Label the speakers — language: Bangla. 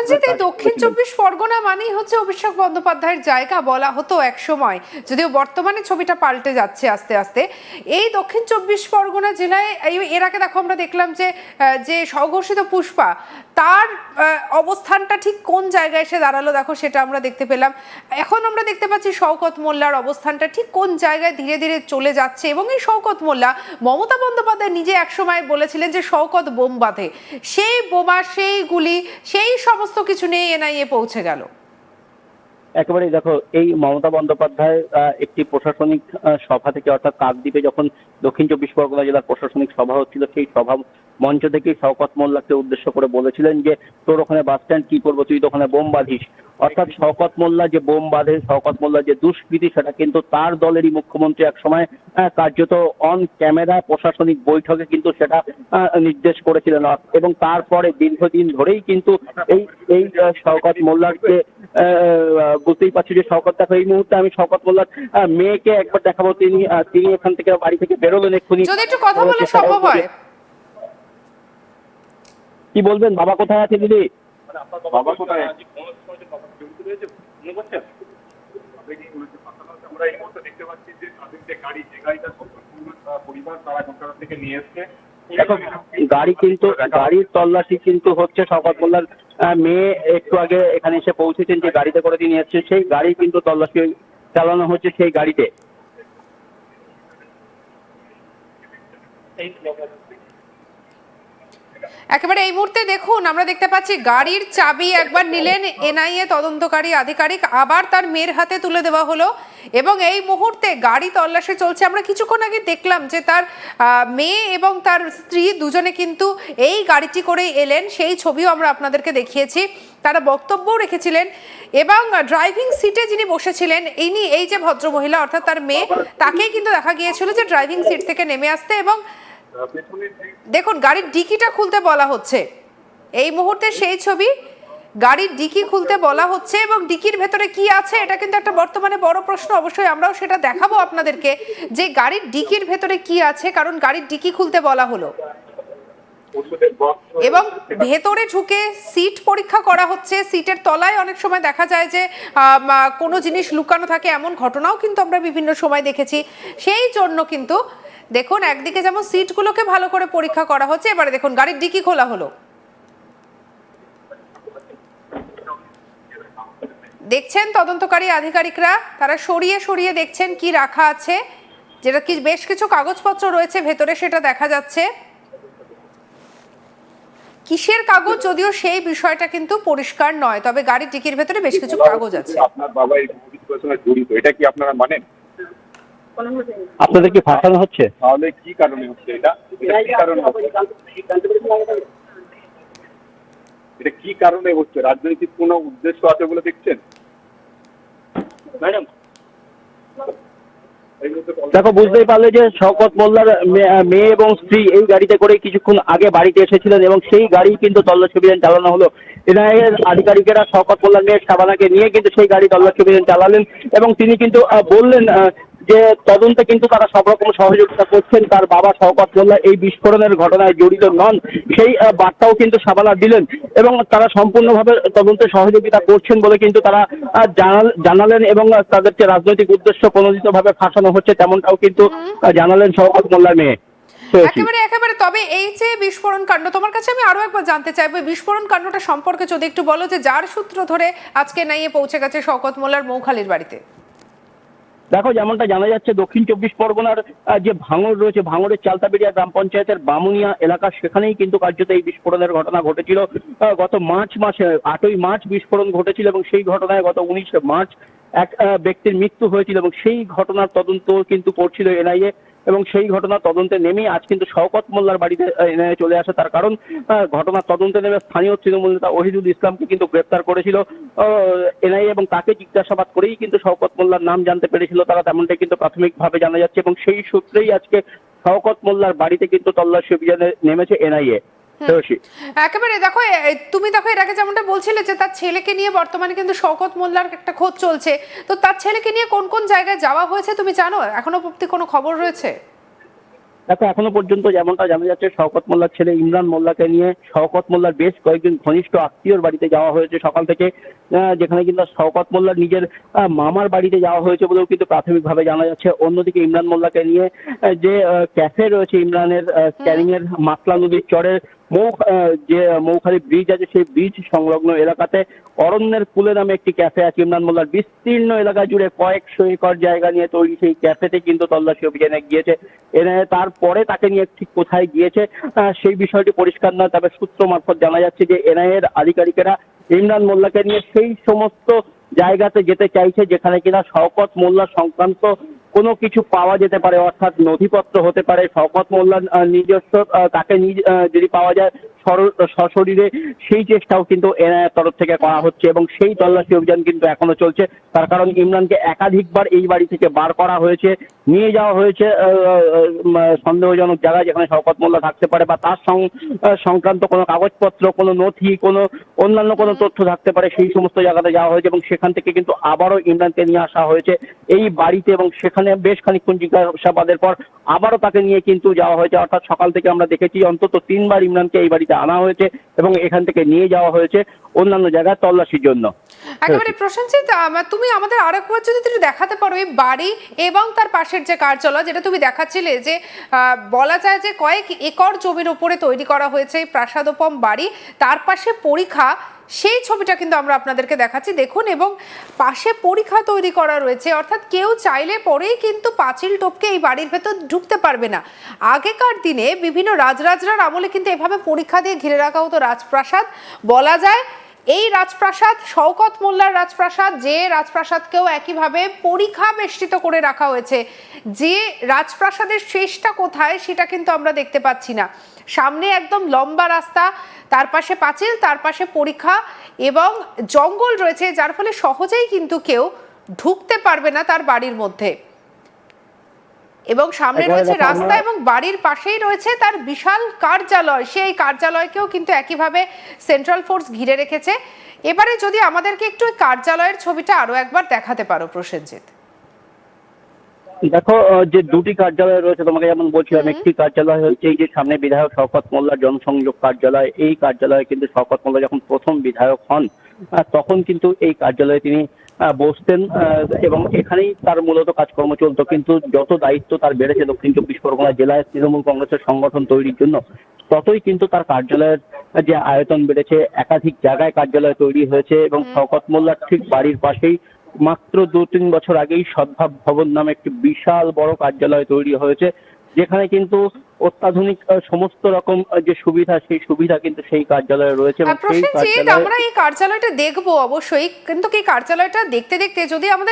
Speaker 1: প্রসেনজিৎ, এই দক্ষিণ চব্বিশ পরগনা মানেই হচ্ছে অভিষেক বন্দ্যোপাধ্যায়ের জায়গা বলা হতো এক সময়, যদিও বর্তমানে ছবিটা পাল্টে যাচ্ছে আস্তে আস্তে। এই দক্ষিণ চব্বিশ পরগনা জেলায় এর আগে দেখো আমরা দেখলাম যে যে স্বঘোষিত পুষ্পা, তার অবস্থানটা ঠিক কোন জায়গায় এসে দাঁড়ালো দেখো, সেটা আমরা দেখতে পেলাম। এখন আমরা দেখতে পাচ্ছি শওকত মোল্লার অবস্থানটা ঠিক কোন জায়গায় ধীরে ধীরে চলে যাচ্ছে। এবং এই শওকত মোল্লা, মমতা বন্দ্যোপাধ্যায় নিজে একসময় বলেছিলেন যে শওকত বোম বাঁধে, সেই বোমা, সেই গুলি, সেই সমস্ত কিছু নিয়ে এনআইএ পৌঁছে গেল।
Speaker 2: একেবারেই দেখো, এই মমতা বন্দ্যোপাধ্যায় একটি প্রশাসনিক সভা থেকে, অর্থাৎ কাকদ্বীপে যখন দক্ষিণ চব্বিশ পরগনা জেলার প্রশাসনিক সভা হচ্ছিল, সেই সভা মঞ্চ থেকেই শওকত মোল্লাকে উদ্দেশ্য করে বলেছিলেন যে তোর ওখানে বাস স্ট্যান্ড কি করবো, তুই তো ওখানে বোম বাঁধিস। অর্থাৎ শওকত মোল্লা যে বোম বাঁধে, শওকত মোল্লা যে দুষ্কৃতী, সেটা কিন্তু তার দলেরই মুখ্যমন্ত্রী একসময় কার্যত অন ক্যামেরা প্রশাসনিক বৈঠকে কিন্তু সেটা নির্দেশ করেছিলেন। এবং তারপরে দীর্ঘদিন ধরেই কিন্তু এই এই শওকত মোল্লাকে বুঝতেই পারছি যে শওকত, দেখো এই মুহূর্তে আমি শওকত মোল্লার মেয়েকে একবার দেখাবো। তিনি এখান থেকে বাড়ি থেকে বেরোলেন এক্ষুনি।
Speaker 1: যদি একটু কথা বলা সম্ভব হয়।
Speaker 2: কি বলবেন, বাবা কোথায় আছে দিদি?
Speaker 3: বাবা কোথায়? আমরা এই মুহূর্তে দেখতে পাচ্ছি যে তাদের যে গাড়ি, যে গাড়িটা পরিবার তারা কলকাতা থেকে নিয়ে এসছে,
Speaker 2: গাড়ি কিন্তু, গাড়ির তল্লাশি কিন্তু হচ্ছে। শওকত মোল্লার মেয়ে একটু আগে এখানে এসে পৌঁছেছেন, যে গাড়িতে করে তিনি এসছেন, সেই গাড়ি কিন্তু তল্লাশি চালানো হচ্ছে সেই গাড়িতে।
Speaker 1: একেবারে এই মুহূর্তে দেখুন আমরা দেখতে পাচ্ছি গাড়ির চাবি একবার নিলেন এনআইএ তদন্তকারী আধিকারিক, আবার তার মেয়ের হাতে তুলে দেওয়া হলো এবং এই মুহূর্তে গাড়ি তল্লাশি চলছে। আমরা কিছুক্ষণ আগে দেখলাম যে তার মেয়ে এবং তার স্ত্রী দুজনে কিন্তু এই গাড়িটি করে এলেন, সেই ছবিও আমরা আপনাদেরকে দেখিয়েছি। তারা বক্তব্যও রেখেছিলেন এবং ড্রাইভিং সিটে যিনি বসেছিলেন এই যে ভদ্রমহিলা অর্থাৎ তার মেয়ে, তাকেই কিন্তু দেখা গিয়েছিল যে ড্রাইভিং সিট থেকে নেমে আসতে এবং দেখুন গাড়ির ডিকিটা খুলতে বলা হচ্ছে। এই মুহূর্তে সেই ছবি, গাড়ির ডিকি খুলতে বলা হচ্ছে এবং ডিকির ভেতরে কি আছে এটা কিন্তু একটা বর্তমানে বড় প্রশ্ন। অবশ্যই আমরাও সেটা দেখাবো আপনাদেরকে যে গাড়ির ডিকির ভেতরে কি আছে, কারণ গাড়ির ডিকি খুলতে বলা হলো এবং ভেতরে ঢুকে সিট পরীক্ষা করা হচ্ছে। সিটের তলায় অনেক সময় দেখা যায় যে কোনো জিনিস লুকানো থাকে, এমন ঘটনাও কিন্তু আমরা বিভিন্ন সময় দেখেছি। সেই জন্য কিন্তু দেখুন একদিকে যেমন সিটগুলোকে ভালো করে পরীক্ষা করা হচ্ছে, এবারে দেখুন গাড়ির ডিকি খোলা হলো। দেখছেন তদন্তকারী আধিকারিকরা, তারা সরিয়ে সরিয়ে দেখছেন কি রাখা আছে, যেটা কি বেশ কিছু কাগজপত্র রয়েছে ভেতরে সেটা দেখা যাচ্ছে। কিসের কাগজ যদিও সেই বিষয়টা কিন্তু পরিষ্কার নয়, তবে গাড়ির ডিকির ভেতরে বেশ কিছু কাগজ আছে।
Speaker 3: আপনার বাবা এই দুর্নীতির সঙ্গে জড়িত, এটা কি আপনারা মানেন?
Speaker 2: আপনাদের কি ফাঁসানো হচ্ছে?
Speaker 3: তাহলে কি কারণে হচ্ছে এটা? কি কারণে এটা কি কারণে হচ্ছে? রাজনৈতিক কোনো উদ্দেশ্য আছে বলে দেখছেন ম্যাডাম?
Speaker 2: দেখো, বুঝতেই পারলে যে শওকত মোল্লার মেয়ে এবং স্ত্রী এই গাড়িতে করে কিছুক্ষণ আগে বাড়িতে এসেছিলেন এবং সেই গাড়ি কিন্তু তল্লাশি অভিযান চালানো হলো। এনআইএর আধিকারিকেরা শওকত মোল্লার মেয়ে শাবানাকে নিয়ে কিন্তু সেই গাড়ি তল্লাশি অভিযান চালালেন এবং তিনি কিন্তু বললেন যে তদন্তে কিন্তু তারা সব রকম সহযোগিতা করছেন। তার বাবা শওকত মোল্লা এই বিস্ফোরণের ঘটনায় জড়িত নন, সেই বার্তাও কিন্তু শাবানা দিলেন এবং তারা সম্পূর্ণভাবে তদন্তে সহযোগিতা করছেন বলে কিন্তু তারা জানালেন এবং তাদেরকে রাজনৈতিক উদ্দেশ্য প্রণোদিতভাবে ফাঁসানো হচ্ছে তেমনটাও কিন্তু জানালেন শওকত মোল্লার মেয়ে।
Speaker 1: একেবারে একেবারে। তবে এই যে বিস্ফোরণ কাণ্ড, তোমার কাছে আমি আরো একবার জানতে চাইবো বিস্ফোরণ কাণ্ডটা সম্পর্কে যদি একটু বলো, যে যার সূত্র ধরে আজকে নাইয়ে পৌঁছে গেছে শওকত মোল্লার মৌখালীর বাড়িতে।
Speaker 2: দেখো, যেমনটা জানা যাচ্ছে দক্ষিণ চব্বিশ পরগনার যে ভাঙড় রয়েছে, ভাঙড়ের চালতাবেড়িয়া গ্রাম পঞ্চায়েতের বামুনিয়া এলাকা, সেখানেই কিন্তু কার্যত এই বিস্ফোরণের ঘটনা ঘটেছিল। গত মার্চ মাসে 8ই মার্চ বিস্ফোরণ ঘটেছিল এবং সেই ঘটনায় গত 19 মার্চ এক ব্যক্তির মৃত্যু হয়েছিল এবং সেই ঘটনার তদন্ত কিন্তু করছিল এনআইএ এবং সেই ঘটনার তদন্তে নেমেই আজ কিন্তু শওকত মোল্লার বাড়িতে এনআইএ চলে আসে। তার কারণ ঘটনার তদন্তে নেমে স্থানীয় তৃণমূল নেতা ওহিদুল ইসলামকে কিন্তু গ্রেপ্তার করেছিল এনআইএ এবং তাকে জিজ্ঞাসাবাদ করেই কিন্তু শওকত মোল্লার নাম জানতে পেরেছিল তারা, তেমনটাই কিন্তু প্রাথমিকভাবে জানা যাচ্ছে এবং সেই সূত্রেই আজকে শওকত মোল্লার বাড়িতে কিন্তু তল্লাশি অভিযানে নেমেছে এনআইএ।
Speaker 1: একেবারে দেখো, তুমি দেখো এর আগে যেমনটা বলছিলে যে তার ছেলেকে নিয়ে বর্তমানে কিন্তু শওকত মোল্লার একটা খোঁজ চলছে, তো তার ছেলেকে নিয়ে কোন কোন জায়গায় যাওয়া হয়েছে তুমি জানো? এখনো অবধি কোনো খবর রয়েছে?
Speaker 2: দেখো এখনো পর্যন্ত যেমনটা জানা যাচ্ছে শওকত মোল্লার ছেলে ইমরান মোল্লাকে নিয়ে শওকত মোল্লার বেশ কয়েকজন ঘনিষ্ঠ আত্মীয়র বাড়িতে যাওয়া হয়েছে সকাল থেকে, যেখানে কিন্তু শওকত মোল্লার নিজের মামার বাড়িতে যাওয়া হয়েছে বলেও কিন্তু প্রাথমিকভাবে জানা যাচ্ছে। অন্যদিকে ইমরান মোল্লাকে নিয়ে যে ক্যাফে রয়েছে ইমরানের ক্যানিং এর মাতলা নদীর চরের যে মৌখালী ব্রিজ আছে সেই ব্রিজ সংলগ্ন এলাকাতে অরণ্যের কুলে নামে একটি ক্যাফে আছে ইমরান মোল্লার। বিস্তীর্ণ এলাকা জুড়ে কয়েকশো একর জায়গা নিয়ে তৈরি সেই ক্যাফেতে কিন্তু তল্লাশি অভিযানে গিয়েছে। তারপরে তাকে নিয়ে ঠিক কোথায় গিয়েছে সেই বিষয়টি পরিষ্কার নয়, তবে সূত্র মারফত জানা যাচ্ছে যে এনআইএর আধিকারিকেরা ইমরান মোল্লাকে নিয়ে সেই সমস্ত জায়গাতে যেতে চাইছে যেখানে কিনা শওকত মোল্লা সংক্রান্ত কোনো কিছু পাওয়া যেতে পারে, অর্থাৎ নথিপত্র হতে পারে শওকত মোল্লার নিজস্ব, তাকে যদি পাওয়া যায় সশরীরে, সেই চেষ্টাও কিন্তু এনআইএর তরফ থেকে করা হচ্ছে এবং সেই তল্লাশি অভিযান কিন্তু এখনো চলছে। তার কারণ ইমরানকে একাধিকবার এই বাড়ি থেকে বার করা হয়েছে, নিয়ে যাওয়া হয়েছে সন্দেহজনক জায়গায় যেখানে শওকত মোল্লা থাকতে পারে বা তার সংক্রান্ত কোনো কাগজপত্র, কোনো নথি, কোনো অন্যান্য কোনো তথ্য থাকতে পারে, সেই সমস্ত জায়গাতে যাওয়া হয়েছে এবং সেখান থেকে কিন্তু আবারও ইমরানকে নিয়ে আসা হয়েছে এই বাড়িতে এবং সেখানে বেশ খানিকক্ষণ জিজ্ঞাসাবাদের পর আবারও তাকে নিয়ে কিন্তু যাওয়া হয়েছে। অর্থাৎ সকাল থেকে আমরা দেখেছি অন্তত 3বার ইমরানকে এই বাড়িতে আনা হয়েছে এবং এখান থেকে নিয়ে যাওয়া হয়েছে অন্যান্য জায়গায় তল্লাশির জন্য।
Speaker 1: একেবারে প্রশান্তিত, তুমি আমাদের আরেকবার যদি একটু দেখাতে পারো এই বাড়ি এবং তার পাশের যে কার্যালয়, যেটা তুমি দেখাচ্ছিলে যে বলা যায় যে কয়েক একর জমির উপরে তৈরি করা হয়েছে এই প্রাসাদোপম বাড়ি, তার পাশে পরীক্ষা, সেই ছবিটা কিন্তু আমরা আপনাদেরকে দেখাচ্ছি দেখুন। এবং পাশে পরীক্ষা তৈরি করা রয়েছে, অর্থাৎ কেউ চাইলে পরেই কিন্তু পাঁচিল টপকে এই বাড়ির ভেতর ঢুকতে পারবে না। আগেকার দিনে বিভিন্ন রাজরাজরার আমলে কিন্তু এভাবে পরীক্ষা দিয়ে ঘিরে রাখা হতো রাজপ্রাসাদ। বলা যায় এই রাজপ্রাসাদ শওকত মোল্লার রাজপ্রাসাদ, যে রাজপ্রাসাদকেও একইভাবে পরীক্ষা বেষ্টিত করে রাখা হয়েছে। যে রাজপ্রাসাদের শেষটা কোথায় সেটা কিন্তু আমরা দেখতে পাচ্ছি না। সামনে একদম লম্বা রাস্তা, তার পাশে পাঁচিল, তার পাশে পরীক্ষা এবং জঙ্গল রয়েছে, যার ফলে সহজেই কিন্তু কেউ ঢুকতে পারবে না তার বাড়ির মধ্যে। এবং সামনে রয়েছে রাস্তা এবং বাড়ির পাশেই রয়েছে তার বিশাল কার্যালয়, সেই কার্যালয়কেও কিন্তু একইভাবে সেন্ট্রাল ফোর্স ঘিরে রেখেছে। এবারে যদি আমাদেরকে একটু ওই কার্যালয়ের ছবিটা আরো একবার দেখাতে পারো প্রসেনজিৎ।
Speaker 2: দেখো যে দুটি কার্যালয় রয়েছে তোমাকে যেমন বলছিলাম, একটি কার্যালয় হচ্ছে এই যে সামনে বিধায়ক শওকত মোল্লার জনসংযোগ কার্যালয়। এই কার্যালয়ে কিন্তু শওকত মোল্লা যখন প্রথম বিধায়ক হন তখন কিন্তু এই কার্যালয়ে তিনি বসতেন এবং এখানেই তার মূলত কাজকর্ম চলতো। কিন্তু যত দায়িত্ব তার বেড়েছে দক্ষিণ 24 পরগনা জেলায় তৃণমূল কংগ্রেসের সংগঠন তৈরির জন্য, ততই কিন্তু তার কার্যালয়ের যে আয়তন বেড়েছে, একাধিক জায়গায় কার্যালয় তৈরি হয়েছে এবং শওকত মোল্লার ঠিক বাড়ির পাশেই মাত্র 2-3 বছর আগেই সদ্ভাব ভবন নামে একটি বিশাল বড় কার্যালয় তৈরি হয়েছে, যেখানে কিন্তু অত্যাধুনিক সমস্ত রকম যে সুবিধা, সেই সুবিধা কিন্তু সেই কার্যালয়ে রয়েছে। এবং সেই
Speaker 1: প্রসেনজিৎ, আমরা এই কার্যালয়টা দেখবো অবশ্যই, কিন্তু এই কার্যালয়টা দেখতে দেখতে যদি আমাদের